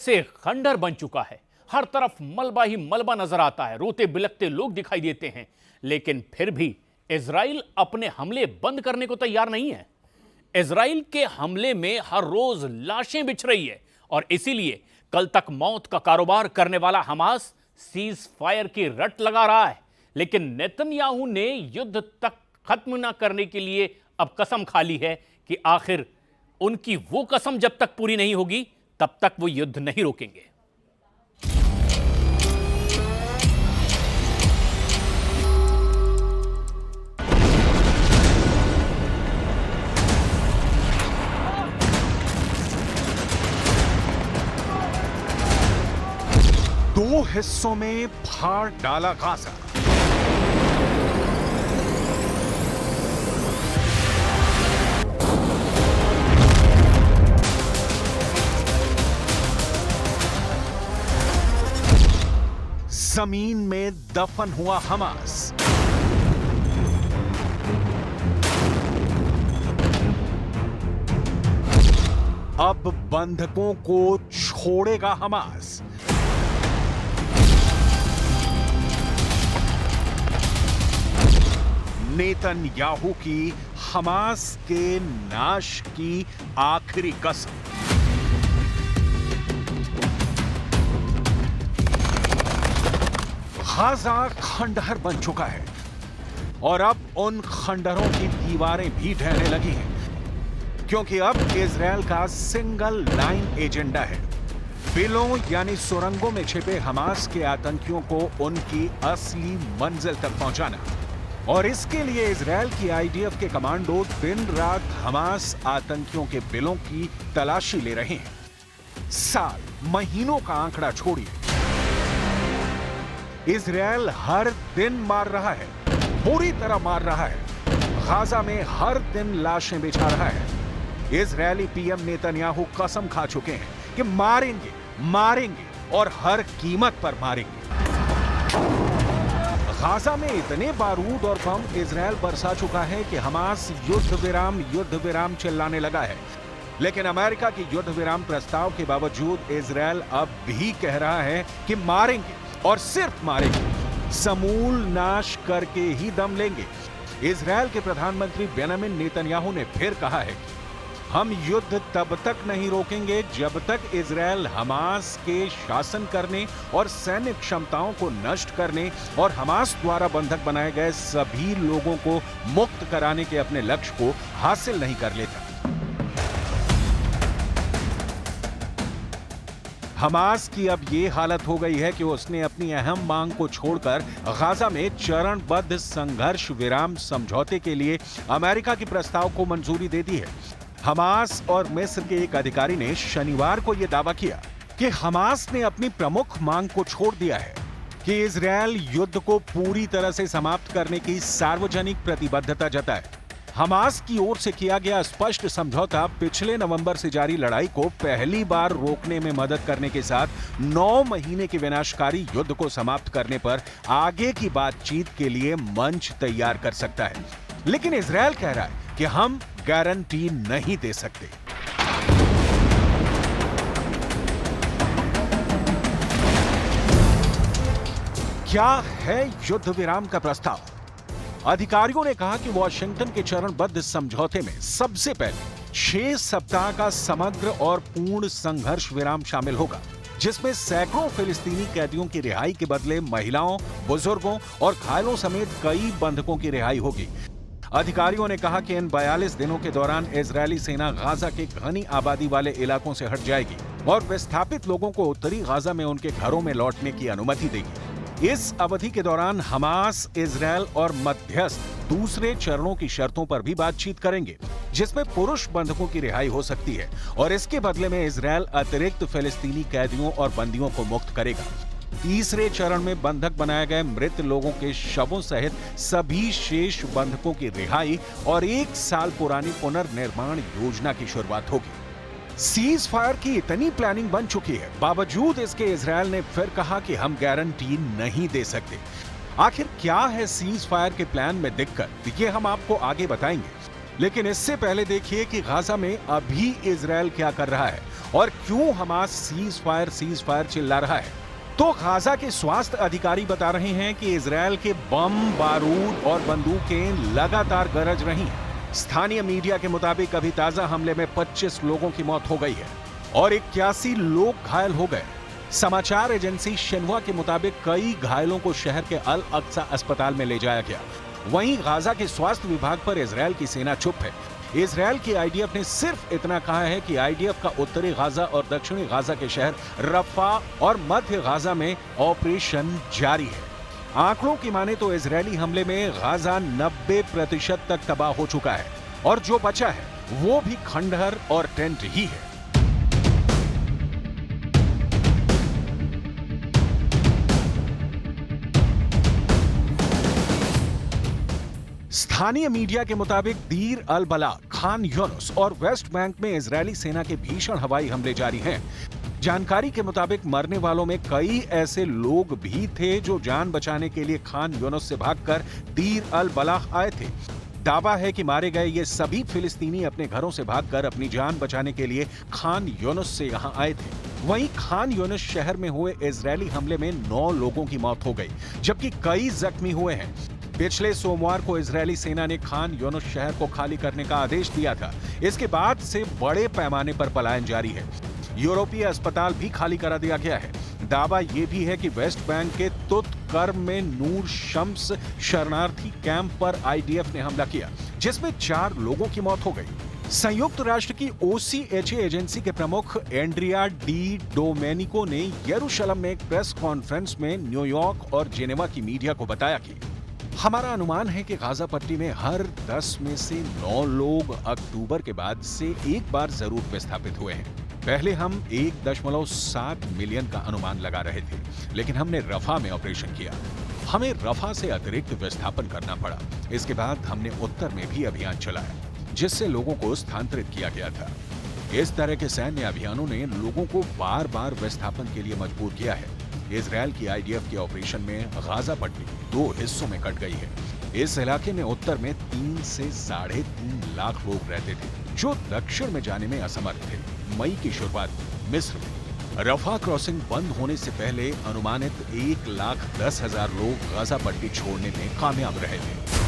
से खंडहर बन चुका है। हर तरफ मलबा ही मलबा नजर आता है, रोते बिलखते लोग दिखाई देते हैं। लेकिन फिर भी इजराइल अपने हमले बंद करने को तैयार नहीं है। इजराइल के हमले में हर रोज लाशें बिछ रही है और इसीलिए कल तक मौत का कारोबार करने वाला हमास सीज फायर की रट लगा रहा है। लेकिन नेतन्याहू ने युद्ध तक खत्म न करने के लिए अब कसम खा ली है कि आखिर उनकी वो कसम जब तक पूरी नहीं होगी तब तक वो युद्ध नहीं रोकेंगे। दो हिस्सों में फाड़ डाला गाजा। जमीन में दफन हुआ हमास। अब बंधकों को छोड़ेगा हमास। नेतन्याहू की हमास के नाश की आखिरी कसम। गाजा खंडहर बन चुका है और अब उन खंडहरों की दीवारें भी ढहने लगी हैं, क्योंकि अब इजराइल का सिंगल लाइन एजेंडा है, बिलों यानी सुरंगों में छिपे हमास के आतंकियों को उनकी असली मंजिल तक पहुंचाना। और इसके लिए इजराइल की आईडीएफ के कमांडो दिन रात हमास आतंकियों के बिलों की तलाशी ले रहे हैं। साल, महीनों का आंकड़ा छोड़िए, इजराइल हर दिन मार रहा है, बुरी तरह मार रहा है। गाजा में हर दिन लाशें बिछा रहा है। इजरायली पीएम नेतन्याहू कसम खा चुके हैं कि मारेंगे, मारेंगे और हर कीमत पर मारेंगे। गाजा में इतने बारूद और बम इजराइल बरसा चुका है कि हमास युद्ध विराम चिल्लाने लगा है। लेकिन अमेरिका की युद्ध विराम प्रस्ताव के बावजूद इजराइल अब भी कह रहा है कि मारेंगे और सिर्फ मारेंगे, समूल नाश करके ही दम लेंगे। इजराइल के प्रधानमंत्री बेंजामिन नेतन्याहू ने फिर कहा है कि हम युद्ध तब तक नहीं रोकेंगे जब तक इजराइल हमास के शासन करने और सैन्य क्षमताओं को नष्ट करने और हमास द्वारा बंधक बनाए गए सभी लोगों को मुक्त कराने के अपने लक्ष्य को हासिल नहीं कर लेता। हमास की अब ये हालत हो गई है कि उसने अपनी अहम मांग को छोड़कर गाजा में चरणबद्ध संघर्ष विराम समझौते के लिए अमेरिका के प्रस्ताव को मंजूरी दे दी है। हमास और मिस्र के एक अधिकारी ने शनिवार को यह दावा किया कि हमास ने अपनी प्रमुख मांग को छोड़ दिया है कि इजराइल युद्ध को पूरी तरह से समाप्त करने की सार्वजनिक प्रतिबद्धता जताए। हमास की ओर से किया गया स्पष्ट समझौता पिछले नवंबर से जारी लड़ाई को पहली बार रोकने में मदद करने के साथ 9 महीने के विनाशकारी युद्ध को समाप्त करने पर आगे की बातचीत के लिए मंच तैयार कर सकता है। लेकिन इजराइल कह रहा है कि हम गारंटी नहीं दे सकते। क्या है युद्ध विराम का प्रस्ताव? अधिकारियों ने कहा कि वॉशिंगटन के चरणबद्ध समझौते में सबसे पहले 6 सप्ताह का समग्र और पूर्ण संघर्ष विराम शामिल होगा, जिसमें सैकड़ों फिलिस्तीनी कैदियों की रिहाई के बदले महिलाओं, बुजुर्गों और घायलों समेत कई बंधकों की रिहाई होगी। अधिकारियों ने कहा कि इन 42 दिनों के दौरान इजरायली सेना गाजा के घनी आबादी वाले इलाकों से हट जाएगी और विस्थापित लोगों को उत्तरी गाजा में उनके घरों में लौटने की अनुमति देगी। इस अवधि के दौरान हमास, इजरायल और मध्यस्थ दूसरे चरणों की शर्तों पर भी बातचीत करेंगे, जिसमें पुरुष बंधकों की रिहाई हो सकती है और इसके बदले में इजरायल अतिरिक्त फिलिस्तीनी कैदियों और बंदियों को मुक्त करेगा। तीसरे चरण में बंधक बनाए गए मृत लोगों के शवों सहित सभी शेष बंधकों की रिहाई और 1 साल पुरानी पुनर्निर्माण योजना की शुरुआत होगी। सीज फायर की इतनी प्लानिंग बन चुकी है, बावजूद इसके इजराइल ने फिर कहा कि हम गारंटी नहीं दे सकते। आखिर क्या है सीज फायर के प्लान में दिक्कत, ये हम आपको आगे बताएंगे। लेकिन इससे पहले देखिए कि गाजा में अभी इजराइल क्या कर रहा है और क्यों हमास सीज फायर चिल्ला रहा है? तो गाजा के स्वास्थ्य अधिकारी बता रहे हैं कि इजरायल के बम, बारूद और बंदूकें लगातार गरज रही हैं। स्थानीय मीडिया के मुताबिक अभी ताजा हमले में 25 लोगों की मौत हो गई है और 81 लोग घायल हो गए। समाचार एजेंसी शिन्हुआ के मुताबिक कई घायलों को शहर के अल अक्सा अस्पताल में ले जाया गया। वहीं गाजा के स्वास्थ्य विभाग पर इजरायल की सेना चुप है। इजरायल की आईडीएफ ने सिर्फ इतना कहा है कि आईडीएफ का उत्तरी गाजा और दक्षिणी गाजा के शहर रफा और मध्य गाजा में ऑपरेशन जारी है। आंकड़ों की माने तो इजरायली हमले में गाजा 90% तक तबाह हो चुका है और जो बचा है वो भी खंडहर और टेंट ही है। स्थानीय मीडिया के मुताबिक दीर अल बला, खान यूनुस और वेस्ट बैंक में इजरायली सेना के भीषण हवाई हमले जारी हैं। जानकारी के मुताबिक मरने वालों में कई ऐसे लोग भी थे जो जान बचाने के लिए खान यूनुस से भागकर दीर अल बलाह आए थे। दावा है कि मारे गए ये सभी फिलिस्तीनी अपने घरों से भागकर अपनी जान बचाने के लिए खान यूनुस से यहां आए थे। वहीं खान यूनुस शहर में हुए इजरायली हमले में 9 लोगों की मौत हो गई, जबकि कई जख्मी हुए हैं। पिछले सोमवार को इजरायली सेना ने खान यूनुस शहर को खाली करने का आदेश दिया था। इसके बाद से बड़े पैमाने पर पलायन जारी है। यूरोपीय अस्पताल भी खाली करा दिया गया है। दावा यह भी है कि वेस्ट बैंक के तुत कर्म में नूर शम्स शरणार्थी कैंप पर आईडीएफ ने हमला किया, जिसमें 4 लोगों की मौत हो गई। संयुक्त राष्ट्र की ओसीएचए एजेंसी के प्रमुख एंड्रिया डी डोमेनिको ने यरूशलेम में एक प्रेस कॉन्फ्रेंस में न्यूयॉर्क और जेनेवा की मीडिया को बताया कि हमारा अनुमान है कि गाजा पट्टी में हर 10 में से 9 लोग अक्टूबर के बाद से एक बार जरूर विस्थापित हुए हैं। पहले हम 1.7 मिलियन का अनुमान लगा रहे थे, लेकिन हमने रफा में ऑपरेशन किया। हमें रफा से अतिरिक्त विस्थापन करना पड़ा। इसके बाद हमने उत्तर में भी अभियान चलाया, जिससे लोगों को स्थानांतरित किया गया था। इस तरह के सैन्य अभियानों ने लोगों को बार बार विस्थापन के लिए मजबूर किया है। इजरायल की आईडीएफ के ऑपरेशन में गाजा पट्टी 2 हिस्सों में कट गई है। इस इलाके में उत्तर में 3 से 3.5 लाख लोग रहते थे, जो दक्षिण में जाने में असमर्थ थे। मई की शुरुआत मिस्र में रफा क्रॉसिंग बंद होने से पहले अनुमानित 1,10,000 लोग गाजा पट्टी छोड़ने में कामयाब रहे थे।